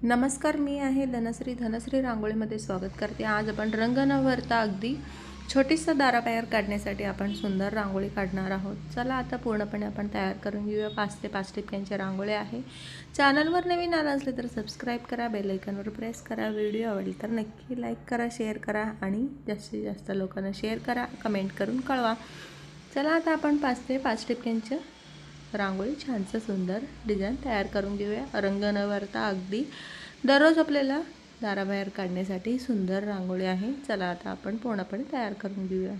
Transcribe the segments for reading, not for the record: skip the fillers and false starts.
नमस्कार, मी आहे धनश्री रांगोळीमध्ये स्वागत करते। आज आपण रंग न भरता अगदी छोटीसा दाराबाहेर काढण्यासाठी आपण सुंदर रांगोळी काढणार आहोत। चला आता पूर्णपणे आपण तयार करून घेऊया। 5 ते 5 टिपक्यांची रांगोळी आहे। चॅनलवर नवीन आला असले तर सबस्क्राईब करा, बेल आयकॉनवर प्रेस करा। व्हिडिओ आवडला तर नक्की लाईक करा, शेअर करा आणि जास्तीत जास्त लोकांना शेअर करा, कमेंट करून कळवा। चला आता आपण 5 ते 5 टिपक्यांच्या रांगोळी छानसं सुंदर डिझाईन तयार करून घेऊया। रंग न भरता अगदी दररोज आपल्याला दाराबाहेर काढण्यासाठी सुंदर रांगोळी आहे। चला आता आपण पूर्णपणे तयार करून घेऊया।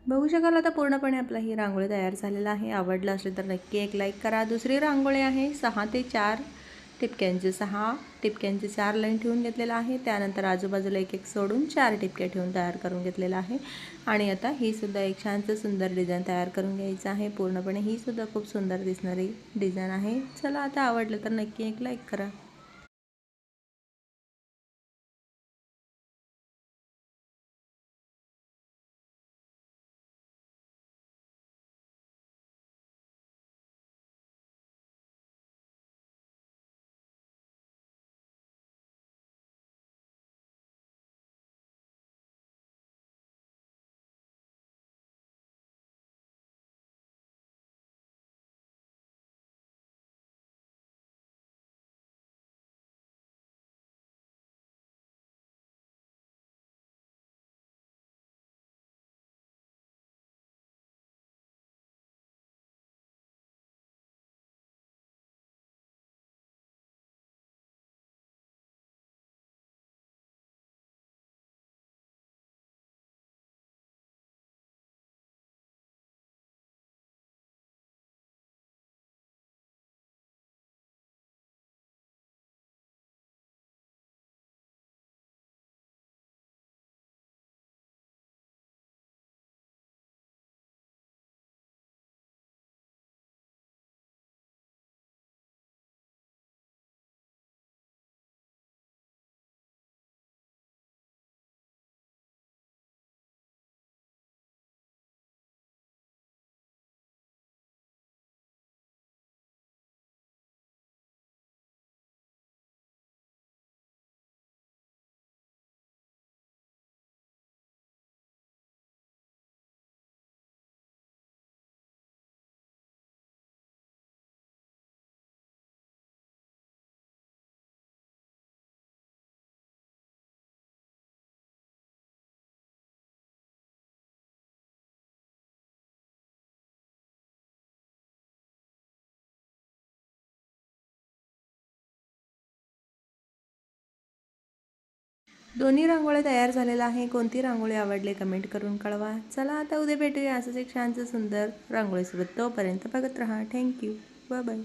बघू शकाल आता पूर्णपणे आपला ही रांगोळी तयार झालेला आहे। आवडलं असेल तर नक्की एक लाईक करा। दुसरी रांगोळी आहे 6 ते 4 टिपक्यांची। 6 टिपक्यांची 4 लाईन ठेवून घेतलेला आहे। त्यानंतर आजूबाजूला एक एक सोडून 4 टिपक्या ठेवून तयार करून घेतलेला आहे। आणि आता ही सुद्धा एक छानसं सुंदर डिझाईन तयार करून घ्यायचं आहे। पूर्णपणे ही सुद्धा खूप सुंदर दिसणारी डिझाईन आहे। चला आता आवडलं तर नक्की एक लाईक करा। दोन्ही रांगोळ्या तयार झालेल्या आहे. कोणती रांगोळी आवडली कमेंट करून कळवा. चला आता उद्या भेटूया असंच एक छानसं सुंदर रांगोळीसोबत. तोपर्यंत बघत राहा. थँक्यू. Bye bye.